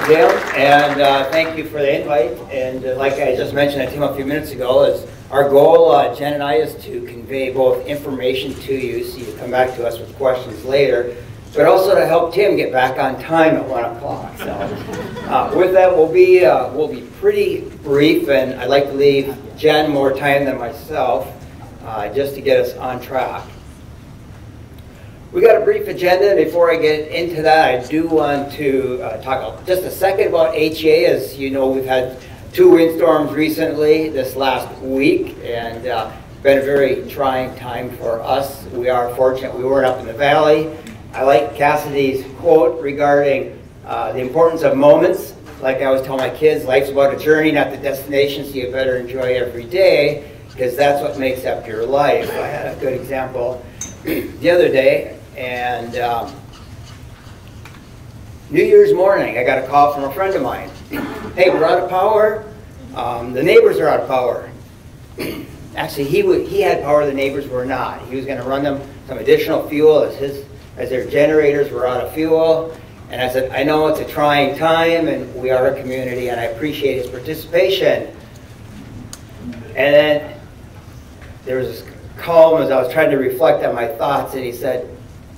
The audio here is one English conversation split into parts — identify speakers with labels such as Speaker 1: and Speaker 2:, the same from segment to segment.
Speaker 1: Jim, and thank you for the invite. And like I just mentioned to Tim a few minutes ago, is our goal, Jen and I, is to convey both information to you so you come back to us with questions later, but also to help Tim get back on time at 1 o'clock. So with that, we'll be pretty brief, and I'd like to leave Jen more time than myself just to get us on track. We got a brief agenda. Before I get into that, I do want to talk just a second about HEA. As you know, we've had 2 windstorms recently this last week, and it's been a very trying time for us. We are fortunate we weren't up in the valley. I like Cassidy's quote regarding the importance of moments. Like I always tell my kids, life's about a journey, not the destination, so you better enjoy every day, because that's what makes up your life. I had a good example the other day, and New Year's morning, I got a call from a friend of mine. Hey, we're out of power. The neighbors are out of power. Actually, he had power, the neighbors were not. He was going to run them some additional fuel as their generators were out of fuel. And I said, I know it's a trying time, and we are a community, and I appreciate his participation. And then there was this calm as I was trying to reflect on my thoughts, and he said,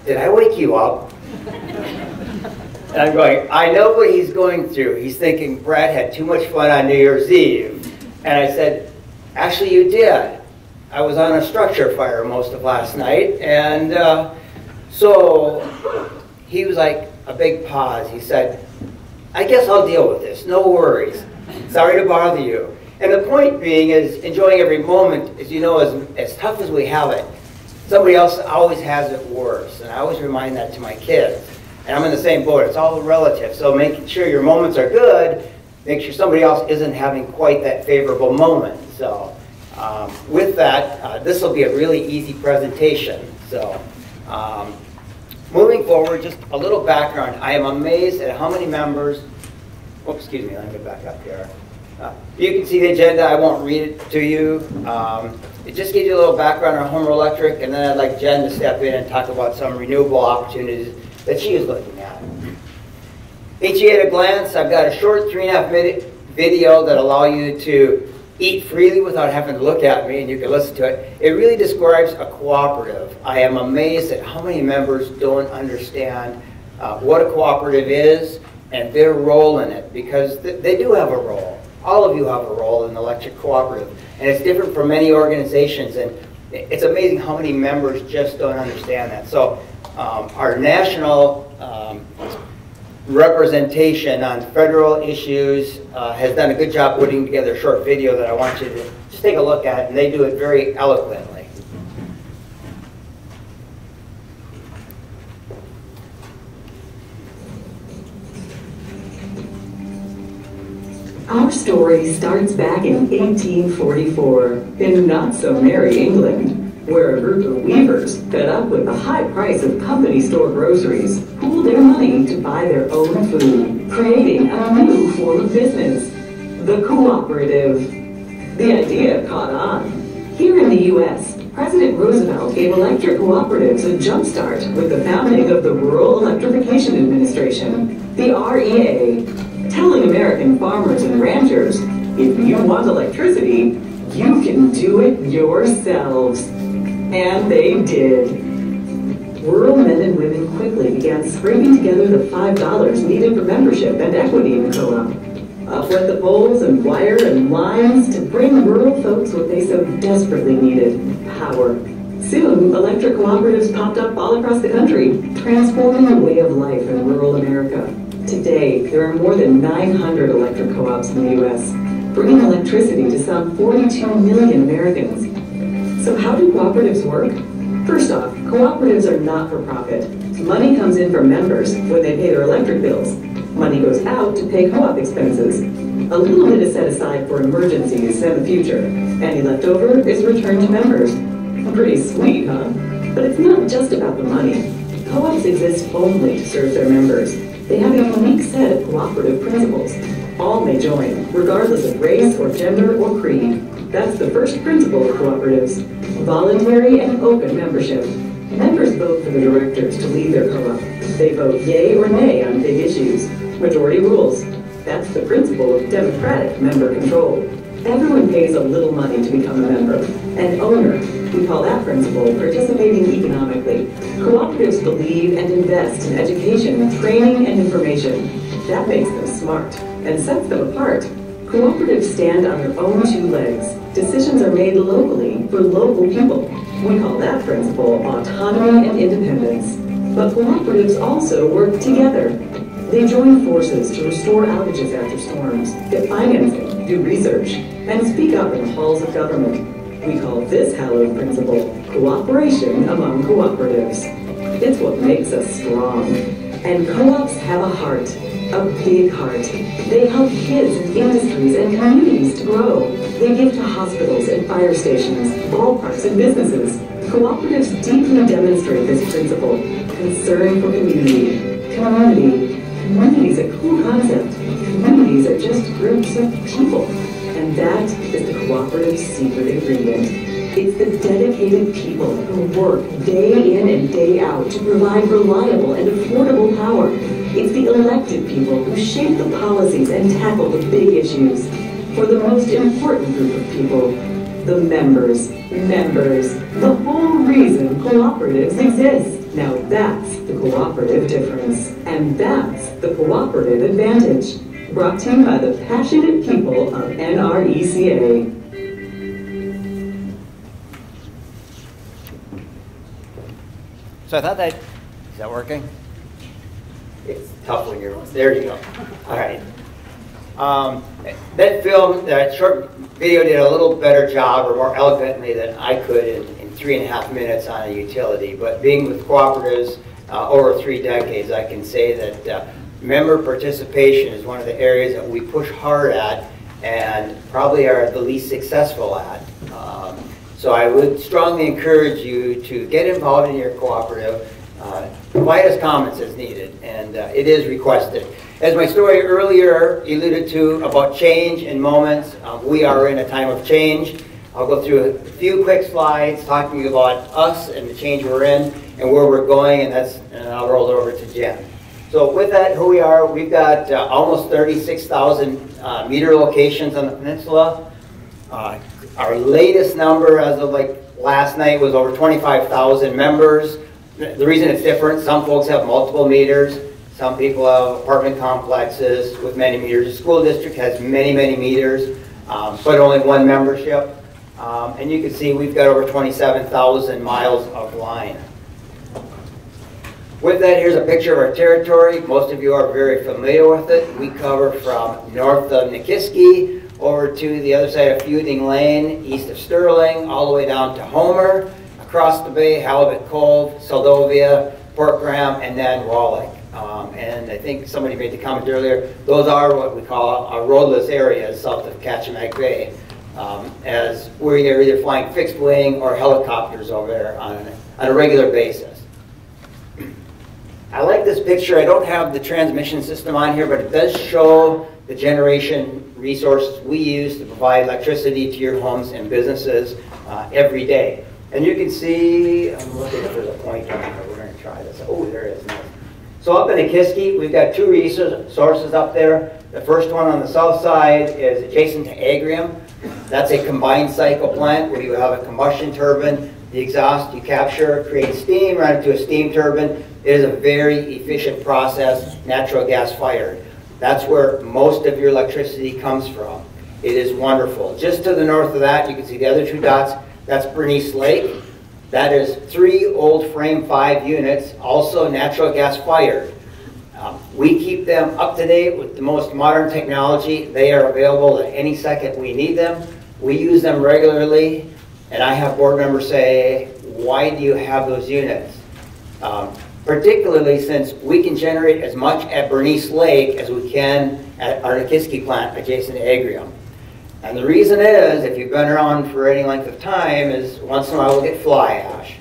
Speaker 1: did I wake you up? And I'm going, I know what he's going through. He's thinking Brad had too much fun on New Year's Eve. And I said, actually you did. I was on a structure fire most of last night. And so he was like a big pause. He said, I guess I'll deal with this. No worries. Sorry to bother you. And the point being is enjoying every moment. As you know, as tough as we have it, somebody else always has it worse. And I always remind that to my kids. And I'm in the same boat. It's all relative. So making sure your moments are good, make sure somebody else isn't having quite that favorable moment. So with that, this will be a really easy presentation. So moving forward, just a little background. I am amazed at how many members, oops, excuse me, let me get back up here. You can see the agenda. I won't read it to you. It just gives you a little background on Homer Electric, and then I'd like Jen to step in and talk about some renewable opportunities that she is looking at. HEA at a glance, I've got a short 3.5-minute video that allow you to eat freely without having to look at me, and you can listen to it. It really describes a cooperative. I am amazed at how many members don't understand what a cooperative is and their role in it, because they do have a role. All of you have a role in the electric cooperative, and it's different from many organizations, and it's amazing how many members just don't understand that. So our national representation on federal issues has done a good job putting together a short video that I want you to just take a look at, and they do it very eloquently.
Speaker 2: Our story starts back in 1844 in not-so-merry England, where a group of weavers, fed up with the high price of company store groceries, pooled their money to buy their own food, creating a new form of business, the cooperative. The idea caught on. Here in the U.S., President Roosevelt gave electric cooperatives a jumpstart with the founding of the Rural Electrification Administration, the REA, telling American farmers and ranchers, if you want electricity, you can do it yourselves. And they did. Rural men and women quickly began scraping together the $5 needed for membership and equity in the co-op. Up went the poles and wire and lines to bring rural folks what they so desperately needed, power. Soon, electric cooperatives popped up all across the country, transforming the way of life in rural America. Today, there are more than 900 electric co-ops in the U.S., bringing electricity to some 42 million Americans. So how do cooperatives work? First off, cooperatives are not for profit. Money comes in from members when they pay their electric bills. Money goes out to pay co-op expenses. A little bit is set aside for emergencies and the future. Any leftover is returned to members. Pretty sweet, huh? But it's not just about the money. Co-ops exist only to serve their members. They have a unique set of cooperative principles. All may join, regardless of race or gender or creed. That's the first principle of cooperatives: voluntary and open membership. Members vote for the directors to lead their co-op. They vote yay or nay on big issues. Majority rules. That's the principle of democratic member control. Everyone pays a little money to become a member. An owner, we call that principle participating economically. Cooperatives believe and invest in education, training, and information. That makes them smart and sets them apart. Cooperatives stand on their own two legs. Decisions are made locally for local people. We call that principle autonomy and independence. But cooperatives also work together. They join forces to restore outages after storms, get financing, do research, and speak up in the halls of government. We call this hallowed principle cooperation among cooperatives. It's what makes us strong. And co-ops have a heart, a big heart. They help kids and industries and communities to grow. They give to hospitals and fire stations, ballparks and businesses. Cooperatives deeply demonstrate this principle, concern for community. Community's a cool concept. Communities are just groups of people. And that is the cooperative's secret ingredient. It's the dedicated people who work day in and day out to provide reliable and affordable power. It's the elected people who shape the policies and tackle the big issues. For the most important group of people, the members. The whole reason cooperatives exist. Now that's the cooperative difference. And that's the cooperative advantage. Brought to you by the passionate people of NRECA.
Speaker 1: So I thought that, is that working? It's tough when you're, there you go. All right. That film, that short video did a little better job or more eloquently than I could in 3.5 minutes on a utility. But being with cooperatives over 3 decades, I can say that member participation is one of the areas that we push hard at and probably are the least successful at. So I would strongly encourage you to get involved in your cooperative, provide us comments as needed, and it is requested. As my story earlier alluded to about change and moments, we are in a time of change. I'll go through a few quick slides talking about us and the change we're in and where we're going, and I'll roll it over to Jen. So with that, who we are, we've got almost 36,000 meter locations on the peninsula. Our latest number as of like last night was over 25,000 members. The reason it's different, some folks have multiple meters, some people have apartment complexes with many meters. The school district has many meters, but only one membership. And you can see we've got over 27,000 miles of line. With that, here's a picture of our territory. Most of you are very familiar with it. We cover from north of Nikiski over to the other side of Feuding Lane, east of Sterling, all the way down to Homer, across the bay, Halibut Cove, Seldovia, Port Graham, and then Wallach. And I think somebody made the comment earlier, those are what we call our roadless areas south of Kachemak Bay, as we're either flying fixed wing or helicopters over there on a regular basis. I like this picture. I don't have the transmission system on here, but it does show the generation resources we use to provide electricity to your homes and businesses every day. And you can see, I'm looking if there's a point on here. We're going to try this. Oh, there is. Nice. So up in Nikiski, we've got 2 resources up there. The first one on the south side is adjacent to Agrium. That's a combined cycle plant where you have a combustion turbine. The exhaust you capture, create steam, run it to a steam turbine. It is a very efficient process, natural gas fired. That's where most of your electricity comes from. It is wonderful. Just to the north of that, you can see the other 2 dots. That's Bernice Lake. That is 3 old frame 5 units, also natural gas fired. We keep them up to date with the most modern technology. They are available at any second we need them. We use them regularly, and I have board members say, why do you have those units? Particularly since we can generate as much at Bernice Lake as we can at our Nikiski plant adjacent to Agrium. And the reason is, if you've been around for any length of time, is once in a while we'll get fly ash.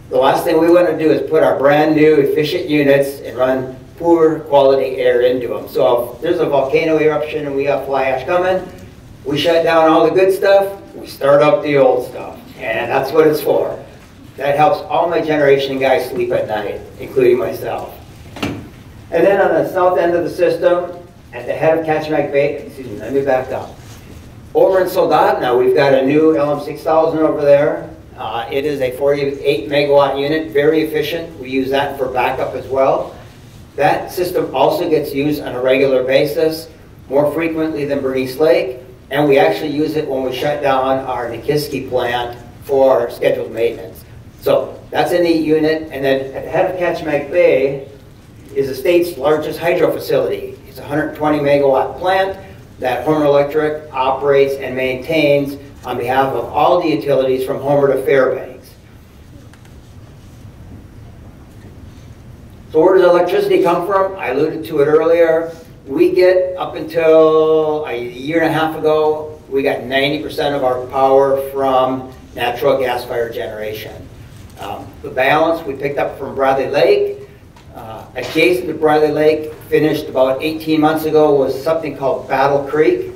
Speaker 1: The last thing we want to do is put our brand new efficient units and run poor quality air into them. So if there's a volcano eruption and we got fly ash coming, we shut down all the good stuff, we start up the old stuff. And that's what it's for. That helps all my generation guys sleep at night, including myself. And then on the south end of the system, at the head of Kachemak Bay, excuse me, let me back up. Over in Soldotna, we've got a new LM6000 over there. It is a 48 megawatt unit, very efficient. We use that for backup as well. That system also gets used on a regular basis, more frequently than Bernice Lake, and we actually use it when we shut down our Nikiski plant for scheduled maintenance. So that's a neat unit. And then at the head of Kachemak Bay is the state's largest hydro facility. It's a 120 megawatt plant that Homer Electric operates and maintains on behalf of all the utilities from Homer to Fairbanks. So where does electricity come from? I alluded to it earlier. We get, up until a year and a half ago, we got 90% of our power from natural gas-fired generation. The balance we picked up from Bradley Lake. Adjacent to Bradley Lake, finished about 18 months ago, was something called Battle Creek.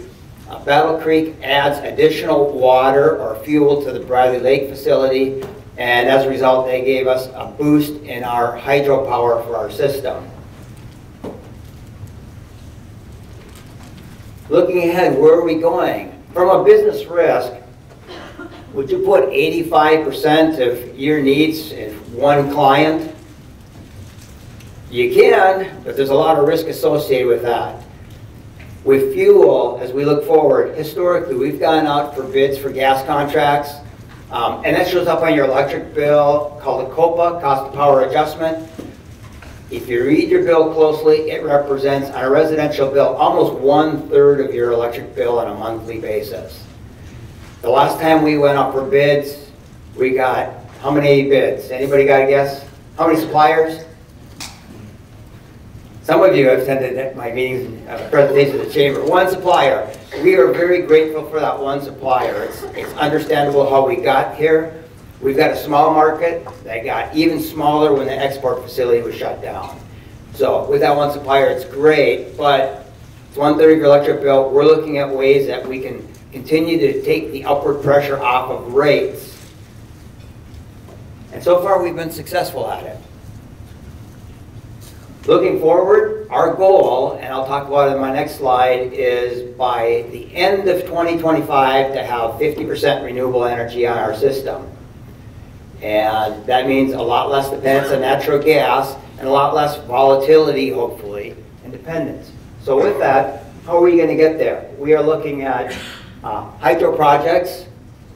Speaker 1: Battle Creek adds additional water or fuel to the Bradley Lake facility, and as a result, they gave us a boost in our hydropower for our system. Looking ahead, where are we going? From a business risk, would you put 85% of your needs in one client? You can, but there's a lot of risk associated with that. With fuel, as we look forward, historically, we've gone out for bids for gas contracts, and that shows up on your electric bill, called a COPA, Cost of Power Adjustment. If you read your bill closely, it represents, on a residential bill, almost 1/3 of your electric bill on a monthly basis. The last time we went out for bids, we got, how many bids? Anybody got a guess? How many suppliers? Some of you have attended my meetings, presentations at the Chamber. One supplier. We are very grateful for that one supplier. It's understandable how we got here. We've got a small market that got even smaller when the export facility was shut down. So with that one supplier, it's great, but it's 1/3 of your electric bill. We're looking at ways that we can continue to take the upward pressure off of rates. And so far, we've been successful at it. Looking forward, our goal, and I'll talk about it in my next slide, is by the end of 2025 to have 50% renewable energy on our system. And that means a lot less dependence on natural gas and a lot less volatility, hopefully, and dependence. So with that, how are we going to get there? We are looking at hydro projects.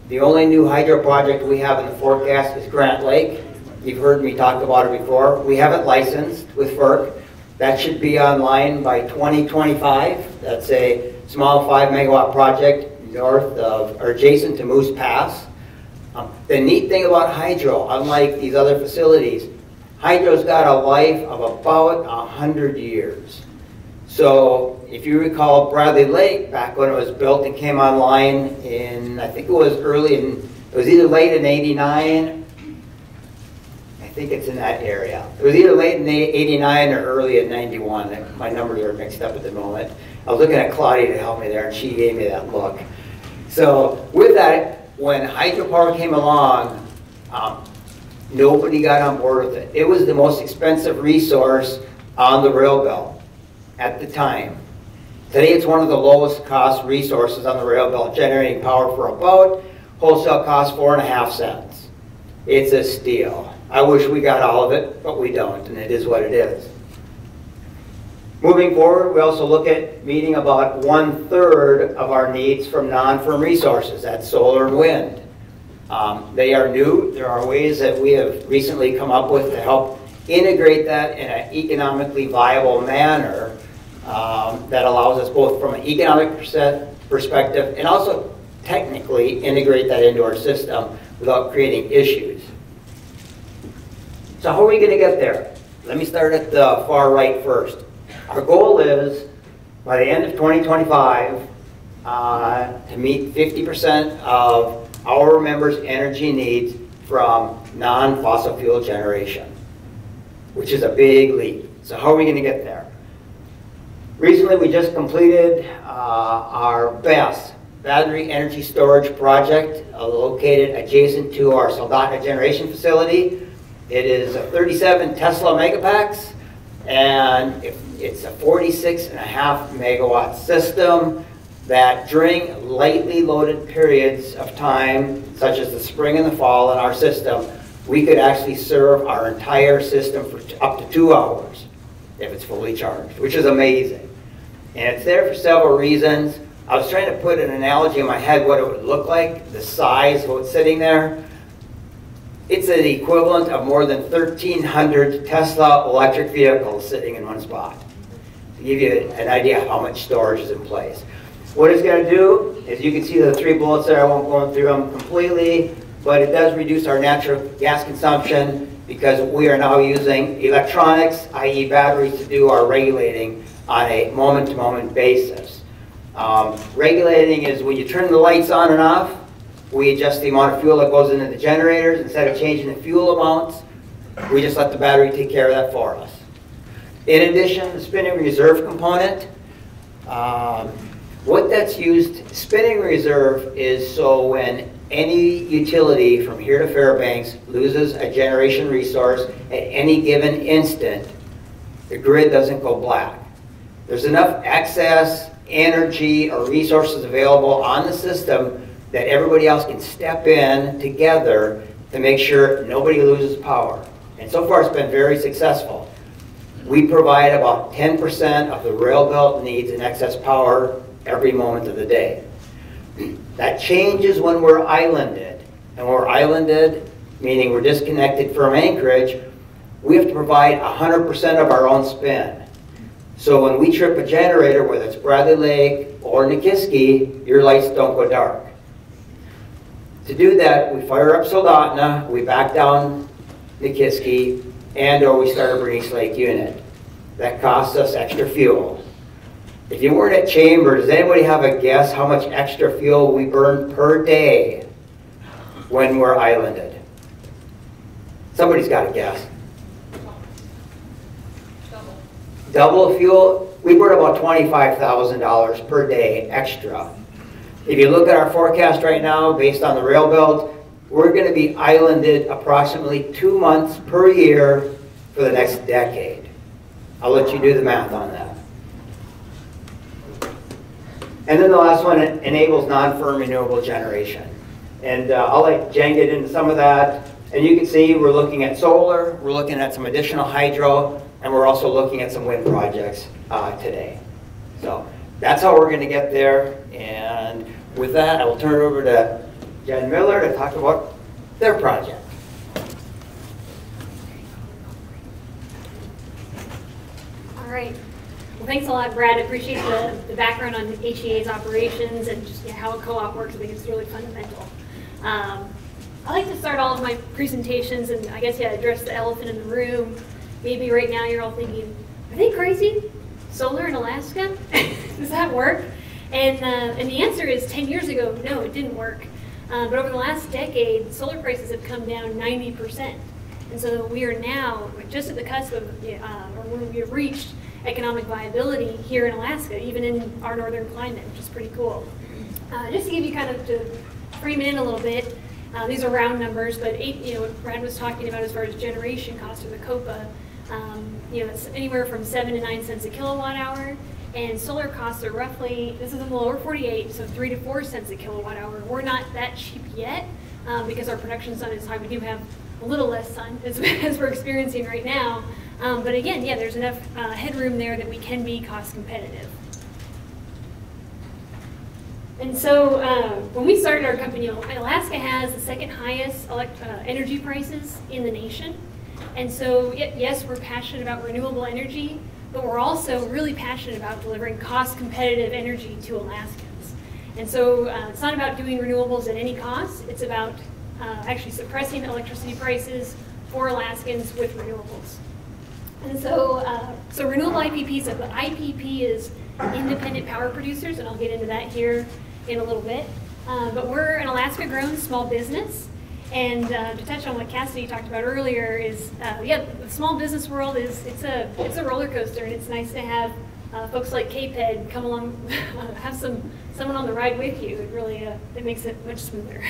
Speaker 1: The only new hydro project we have in the forecast is Grant Lake. You've heard me talk about it before. We have it licensed with FERC. That should be online by 2025. That's a small 5 megawatt project north of, or adjacent to Moose Pass. The neat thing about hydro, unlike these other facilities, hydro's got a life of about 100 years. So if you recall Bradley Lake, back when it was built and came online in, I think it was it was either late in 89, I think it's in that area. It was either late in 89 or early in 91. My numbers are mixed up at the moment. I was looking at Claudia to help me there, and she gave me that look. So with that, when hydropower came along, nobody got on board with it. It was the most expensive resource on the rail belt at the time. Today, it's one of the lowest cost resources on the rail belt, generating power for about wholesale cost 4.5 cents. It's a steal. I wish we got all of it, but we don't, and it is what it is. Moving forward, we also look at meeting about 1/3 of our needs from non-firm resources. That's solar and wind. They are new. There are ways that we have recently come up with to help integrate that in an economically viable manner that allows us both from an economic perspective and also technically integrate that into our system without creating issues. So how are we going to get there? Let me start at the far right first. Our goal is, by the end of 2025, to meet 50% of our members' energy needs from non-fossil fuel generation, which is a big leap. So how are we going to get there? Recently, we just completed our BESS, battery energy storage project located adjacent to our Soldotna generation facility. It is a 37 Tesla megapacks, and it's a 46.5 megawatt system that during lightly loaded periods of time, such as the spring and the fall in our system, we could actually serve our entire system for up to 2 hours if it's fully charged, which is amazing. And it's there for several reasons. I was trying to put an analogy in my head what it would look like, the size of what's sitting there. It's the equivalent of more than 1,300 Tesla electric vehicles sitting in one spot. To give you an idea how much storage is in place. What it's going to do is, you can see the 3 bullets there. I won't go through them completely, but it does reduce our natural gas consumption because we are now using electronics, i.e. batteries, to do our regulating on a moment-to-moment basis. Regulating is when you turn the lights on and off, we adjust the amount of fuel that goes into the generators. Instead of changing the fuel amounts, we just let the battery take care of that for us. In addition, the spinning reserve component, what that's used, spinning reserve is so when any utility from here to Fairbanks loses a generation resource at any given instant, the grid doesn't go black. There's enough excess energy or resources available on the system that everybody else can step in together to make sure nobody loses power. And so far it's been very successful. We provide about 10% of the rail belt needs in excess power every moment of the day. That changes when we're islanded. And when we're islanded, meaning we're disconnected from anchorage, we have to provide 100% of our own spin. So when we trip a generator, whether it's Bradley Lake or Nikiski, your lights don't go dark. To do that, we fire up Soldotna, we back down Nikiski, and/or we start a Bernice Lake unit. That costs us extra fuel. If you weren't at Chamber, does anybody have a guess how much extra fuel we burn per day when we're islanded? Somebody's got a guess. Double fuel, we burn about $25,000 per day extra. If you look at our forecast right now, based on the rail belt, we're going to be islanded approximately 2 months per year for the next decade. I'll let you do the math on that. And then the last one, it enables non-firm renewable generation. And I'll let Jen get into some of that. And you can see we're looking at solar, we're looking at some additional hydro, and we're also looking at some wind projects today. So that's how we're going to get there. And with that, I will turn it over to Jen Miller to talk about their project.
Speaker 3: All right. Well, thanks a lot, Brad. I appreciate the background on HEA's operations and just how a co-op works. I think it's really fundamental. I like to start all of my presentations and I guess address the elephant in the room. Maybe right now you're all thinking, are they crazy? Solar in Alaska? Does that work? And the answer is 10 years ago, no, it didn't work. But over the last decade, solar prices have come down 90%. And so we are now just at the cusp of, or when we have reached economic viability here in Alaska, even in our northern climate, which is pretty cool. Just to give you kind of to frame it in a little bit, these are round numbers, but what Brad was talking about as far as generation cost or the COPA, it's anywhere from 7 to 9 cents a kilowatt hour, and solar costs are roughly, this is in the lower 48, so 3 to 4 cents a kilowatt hour. We're not that cheap yet because our production sun is high. We do have a little less sun as we're experiencing right now. But again, there's enough headroom there that we can be cost competitive. And so when we started our company, Alaska has the second highest energy prices in the nation. And so yes, we're passionate about renewable energy, but we're also really passionate about delivering cost competitive energy to Alaskans. And so it's not about doing renewables at any cost. It's about actually suppressing electricity prices for Alaskans with renewables. And so, renewable IPPs, the IPP is independent power producers, and I'll get into that here in a little bit. But we're an Alaska-grown small business, and to touch on what Cassidy talked about earlier is, the small business world it's a roller coaster, and it's nice to have folks like KPEDD come along, have someone on the ride with you. It really it makes it much smoother.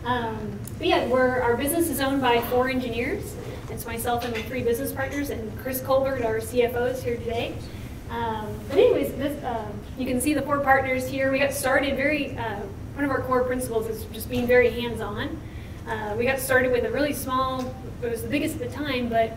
Speaker 3: But yeah, our business is owned by 4 engineers. It's myself and my 3 business partners, and Chris Colbert, our CFO, is here today. But anyways, you can see the 4 partners here. We got started one of our core principles is just being very hands-on. We got started with a really small, it was the biggest at the time, but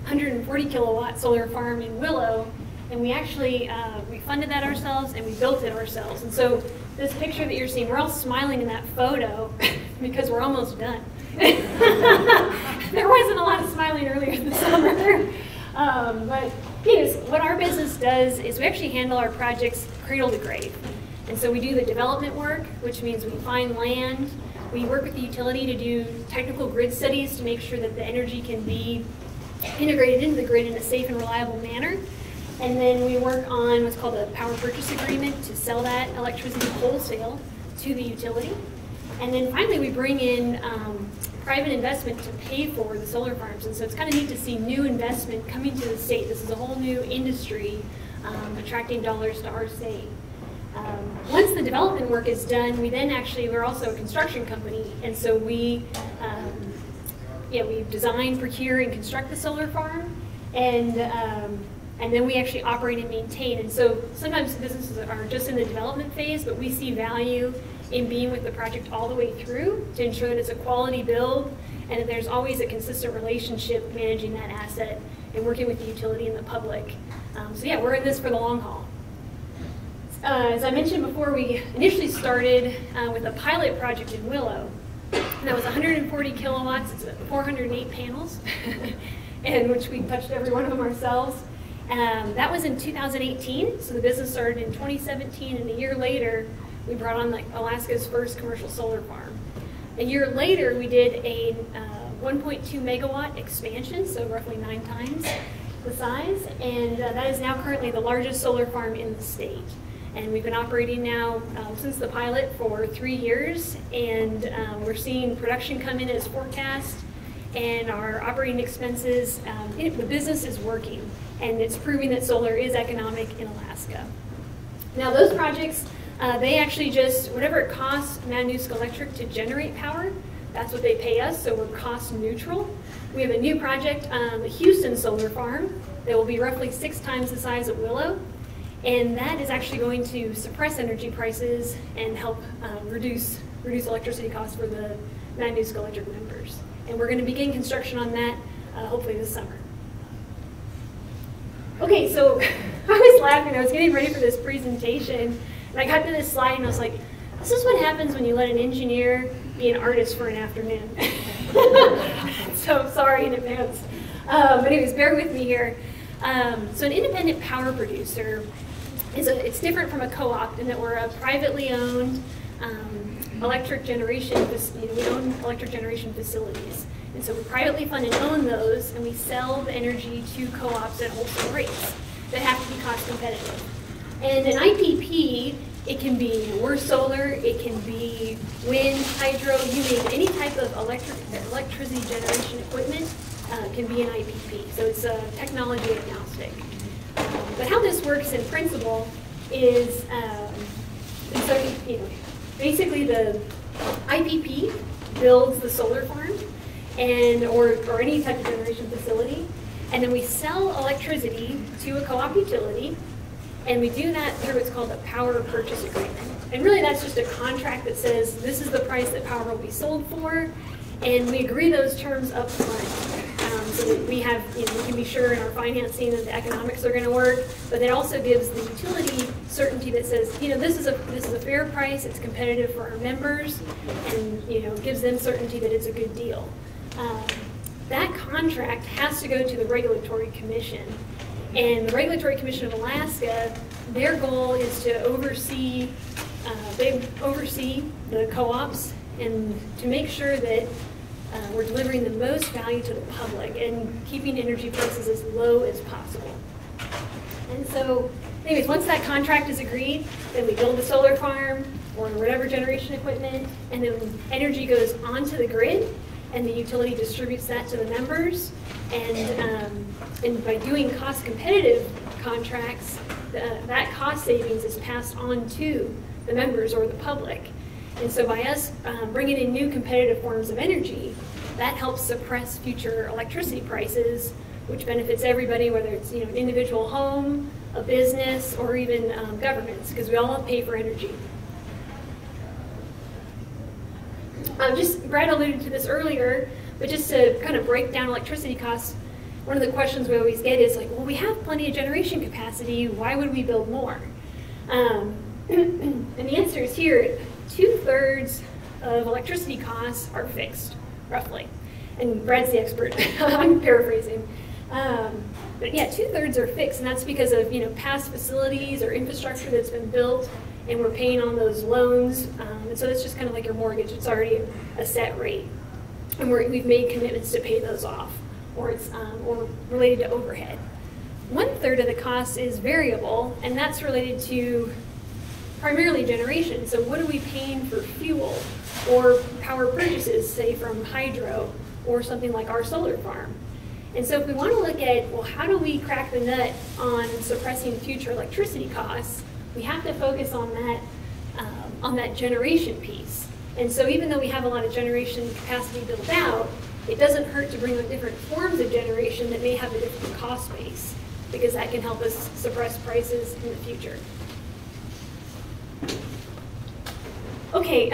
Speaker 3: 140 kilowatt solar farm in Willow. And we actually, we funded that ourselves and we built it ourselves. And so this picture that you're seeing, we're all smiling in that photo because we're almost done. There wasn't a lot of smiling earlier this summer. But yes, what our business does is we actually handle our projects cradle to grave. And so we do the development work, which means we find land. We work with the utility to do technical grid studies to make sure that the energy can be integrated into the grid in a safe and reliable manner. And then we work on what's called a power purchase agreement to sell that electricity wholesale to the utility. And then finally we bring in private investment to pay for the solar farms. And so it's kind of neat to see new investment coming to the state. This is a whole new industry attracting dollars to our state. Once the development work is done, we're also a construction company. And so we design, procure, and construct the solar farm. And then we actually operate and maintain. And so sometimes businesses are just in the development phase, but we see value in being with the project all the way through to ensure that it's a quality build and that there's always a consistent relationship managing that asset and working with the utility and the public. So yeah, we're in this for the long haul. As I mentioned before, we initially started with a pilot project in Willow. And that was 140 kilowatts, it's 408 panels, and which we touched every one of them ourselves. That was in 2018, so the business started in 2017, and a year later, we brought on Alaska's first commercial solar farm. A year later, we did a 1.2 megawatt expansion, so roughly 9 times the size, and that is now currently the largest solar farm in the state. And we've been operating now since the pilot for 3 years, and we're seeing production come in as forecast, and our operating expenses, the business is working, and it's proving that solar is economic in Alaska. Now those projects, they actually just, whatever it costs Madanuska Electric to generate power, that's what they pay us, so we're cost neutral. We have a new project, the Houston Solar Farm, that will be roughly 6 times the size of Willow, and that is actually going to suppress energy prices and help reduce electricity costs for the Madanuska Electric members. And we're going to begin construction on that hopefully this summer. Okay, so I was laughing. I was getting ready for this presentation, and I got to this slide, and I was like, this is what happens when you let an engineer be an artist for an afternoon. So sorry in advance. But anyways, bear with me here. So an independent power producer, it's different from a co-op in that we're a privately owned electric generation, we own electric generation facilities. And so we privately fund and own those, and we sell the energy to co-ops at wholesale rates that have to be cost competitive. And an IPP, it can be solar, it can be wind, hydro, you name it. Any type of electricity generation equipment can be an IPP. So it's technology agnostic. But how this works in principle is, basically the IPP builds the solar farm or any type of generation facility, and then we sell electricity to a co-op utility, and we do that through what's called a power purchase agreement. And really that's just a contract that says this is the price that power will be sold for, and we agree those terms up front. So that we have, we can be sure in our financing that the economics are going to work, but it also gives the utility certainty that says, this is a fair price, it's competitive for our members, and gives them certainty that it's a good deal. That contract has to go to the Regulatory Commission, and the Regulatory Commission of Alaska, their goal is to oversee the co-ops and to make sure that we're delivering the most value to the public and keeping energy prices as low as possible. And so, anyways, once that contract is agreed, then we build the solar farm or whatever generation equipment, and then energy goes onto the grid, and the utility distributes that to the members. And by doing cost competitive contracts, that cost savings is passed on to the members or the public. And so by us bringing in new competitive forms of energy, that helps suppress future electricity prices, which benefits everybody, whether it's an individual home, a business, or even governments, because we all pay for energy. Brad alluded to this earlier, but just to kind of break down electricity costs, one of the questions we always get is like, well, we have plenty of generation capacity, why would we build more? And the answer is here, 2/3 of electricity costs are fixed, roughly. And Brad's the expert, I'm paraphrasing. But yeah, 2/3 are fixed, and that's because of past facilities or infrastructure that's been built, and we're paying on those loans. And so it's just kind of like your mortgage, it's already a set rate. And we've made commitments to pay those off, or it's or related to overhead. 1/3 of the cost is variable, and that's related to primarily generation. So what are we paying for fuel or power purchases, say from hydro or something like our solar farm? And so if we want to look at, well, how do we crack the nut on suppressing future electricity costs, we have to focus on that generation piece. And so even though we have a lot of generation capacity built out, it doesn't hurt to bring on different forms of generation that may have a different cost base, because that can help us suppress prices in the future. Okay,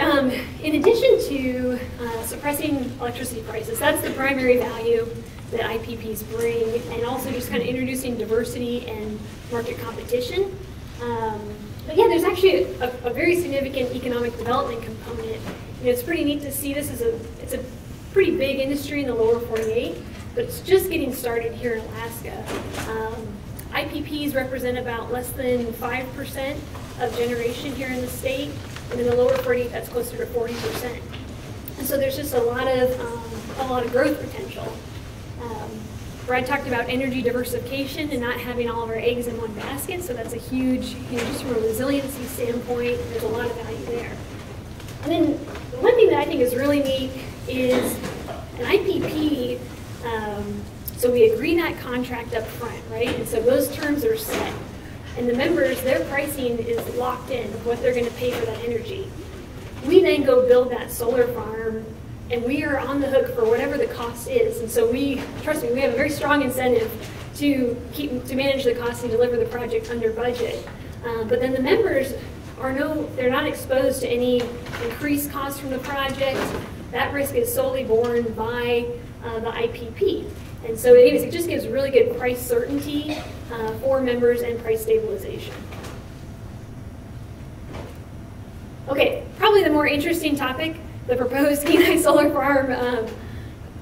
Speaker 3: in addition to suppressing electricity prices, that's the primary value that IPPs bring, and also just kind of introducing diversity and market competition. But yeah, there's actually a very significant economic development component. It's pretty neat to see this it's a pretty big industry in the lower 48, but it's just getting started here in Alaska. IPPs represent about less than 5% of generation here in the state, and in the lower 48, that's closer to 40%. And so there's just a lot of growth potential. Brad talked about energy diversification and not having all of our eggs in one basket, so that's a huge, just from a resiliency standpoint, there's a lot of value there. And then the one thing that I think is really neat is an IPP, so we agree that contract up front, right? And so those terms are set. And the members, their pricing is locked in of what they're going to pay for that energy. We then go build that solar farm, and we are on the hook for whatever the cost is. And so trust me, we have a very strong incentive to manage the cost and deliver the project under budget. But then the members they're not exposed to any increased costs from the project. That risk is solely borne by the IPP. And so anyways, it just gives really good price certainty for members and price stabilization. Okay, probably the more interesting topic, the proposed Kenai Solar Farm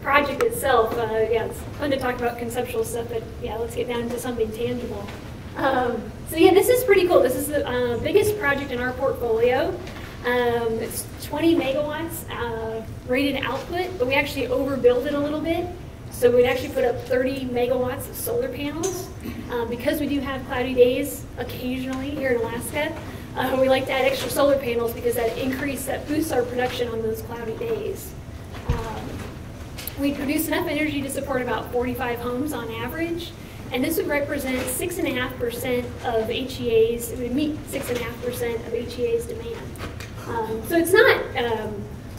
Speaker 3: project itself. Yeah, it's fun to talk about conceptual stuff, but yeah, let's get down to something tangible. So yeah, this is pretty cool. This is the biggest project in our portfolio. It's 20 megawatts rated output, but we actually overbuild it a little bit. So we'd actually put up 30 megawatts of solar panels. Because we do have cloudy days occasionally here in Alaska, we like to add extra solar panels because that boosts our production on those cloudy days. We produce enough energy to support about 45 homes on average, and this would represent 6.5% of HEA's, it would meet 6.5% of HEA's demand. So it's not,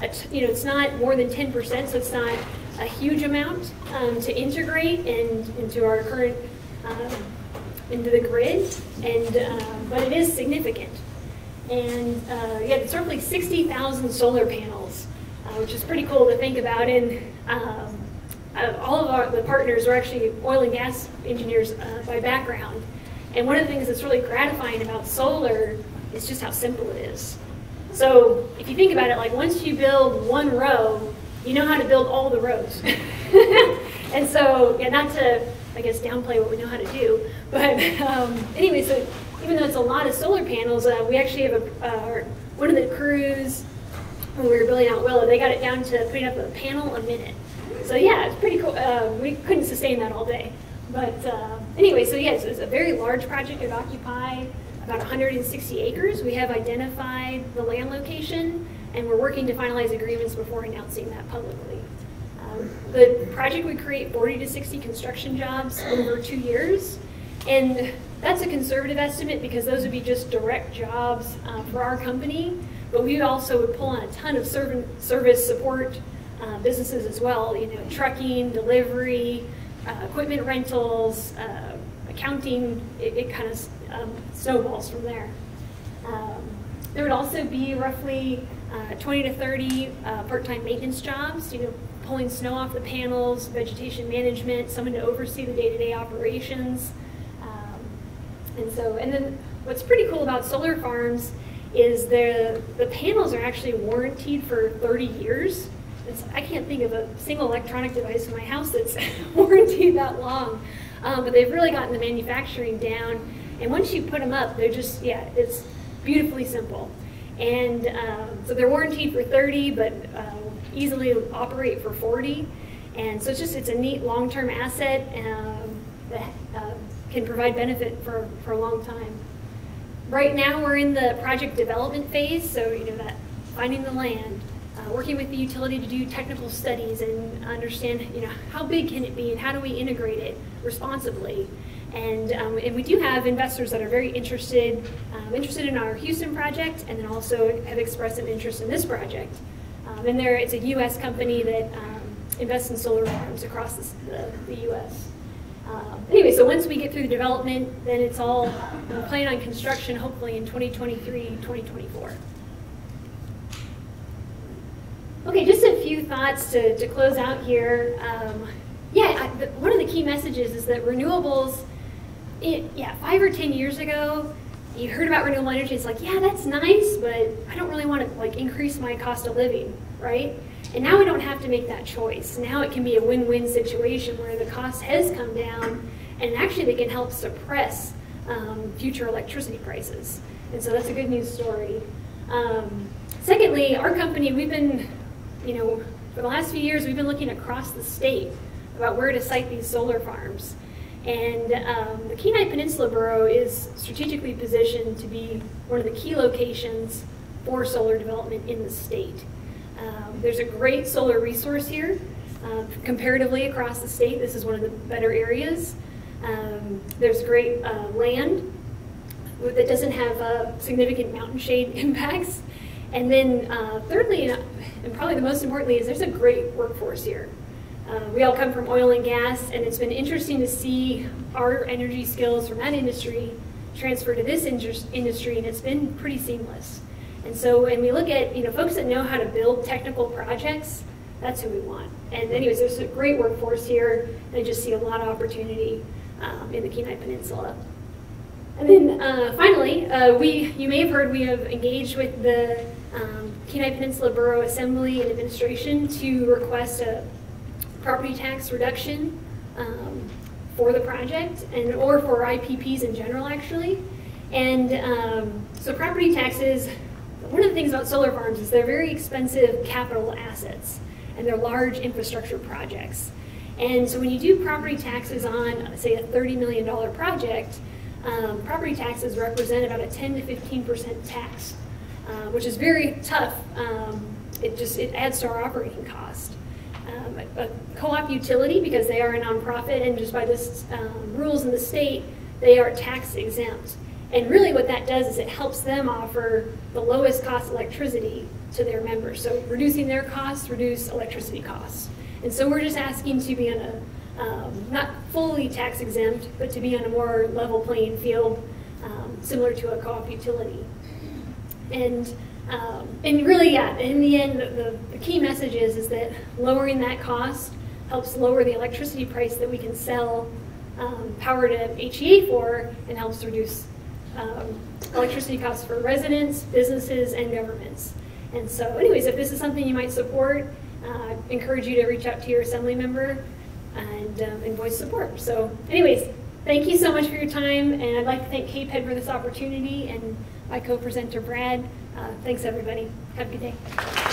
Speaker 3: it's not more than 10%, so it's not a huge amount to integrate into our current, into the grid, but it is significant. And yeah, it's roughly 60,000 solar panels, which is pretty cool to think about. And all of the partners are actually oil and gas engineers by background. And one of the things that's really gratifying about solar is just how simple it is. So if you think about it, like once you build one row, you know how to build all the rows. And so, yeah, not to, I guess, downplay what we know how to do, but anyway, so even though it's a lot of solar panels, we actually have one of the crews, when we were building out Willow, they got it down to putting up a panel a minute. So yeah, it's pretty cool. We couldn't sustain that all day. But anyway, so yes, it's a very large project. It occupies about 160 acres. We have identified the land location, and we're working to finalize agreements before announcing that publicly. The project would create 40 to 60 construction jobs over 2 years. And that's a conservative estimate because those would be just direct jobs for our company. But we also would pull on a ton of service support businesses as well, you know, trucking, delivery, equipment rentals, accounting. It kind of snowballs from there. There would also be roughly 20 to 30 part-time maintenance jobs, you know, pulling snow off the panels, vegetation management, someone to oversee the day-to-day operations. And then what's pretty cool about solar farms is the panels are actually warranted for 30 years. I can't think of a single electronic device in my house that's warranted that long. But they've really gotten the manufacturing down. And once you put them up, they're just, yeah, it's beautifully simple. And so they're warranted for 30, but easily operate for 40. And so it's a neat long-term asset that can provide benefit for a long time. Right now we're in the project development phase, so you know that finding the land, working with the utility to do technical studies and understand, you know, how big can it be and how do we integrate it responsibly. And we do have investors that are very interested in our Houston project, and then also have expressed an interest in this project. And it's a U.S. company that invests in solar farms across the U.S. Anyway, so once we get through the development, then it's all planning on construction, hopefully in 2023, 2024. Okay, just a few thoughts to close out here. One of the key messages is that renewables, 5 or 10 years ago, you heard about renewable energy, it's like, yeah, that's nice, but I don't really want to like increase my cost of living, right? And now we don't have to make that choice. Now it can be a win-win situation where the cost has come down, and actually they can help suppress future electricity prices. And so that's a good news story. Secondly, our company, we've been, you know, for the last few years, we've been looking across the state about where to site these solar farms. And the Kenai Peninsula Borough is strategically positioned to be one of the key locations for solar development in the state. There's a great solar resource here. Comparatively across the state, this is one of the better areas. There's great land that doesn't have significant mountain shade impacts. And then thirdly, and probably the most importantly, is there's a great workforce here. We all come from oil and gas, and it's been interesting to see our energy skills from that industry transfer to this industry, and it's been pretty seamless. And so when we look at, you know, folks that know how to build technical projects, that's who we want. And anyways, there's a great workforce here, and I just see a lot of opportunity in the Kenai Peninsula. And then finally, you may have heard we have engaged with the Kenai Peninsula Borough Assembly and Administration to request a property tax reduction for the project, or for IPPs in general, actually. And so property taxes, one of the things about solar farms is they're very expensive capital assets, and they're large infrastructure projects. And so when you do property taxes on, say, a $30 million project, property taxes represent about a 10 to 15% tax, which is very tough. It adds to our operating cost. A co-op utility, because they are a nonprofit, and just by this rules in the state, they are tax exempt. And really what that does is it helps them offer the lowest cost electricity to their members. So reducing their costs, reduce electricity costs. And so we're just asking to be on a, not fully tax exempt, but to be on a more level playing field, similar to a co-op utility. And really, yeah, in the end, the key message is that lowering that cost helps lower the electricity price that we can sell power to HEA for, and helps reduce electricity costs for residents, businesses, and governments. And so anyways, if this is something you might support, I encourage you to reach out to your assembly member and voice support. So anyways, thank you so much for your time, and I'd like to thank KPEDD for this opportunity, and my co-presenter Brad. Thanks everybody. Have a good day.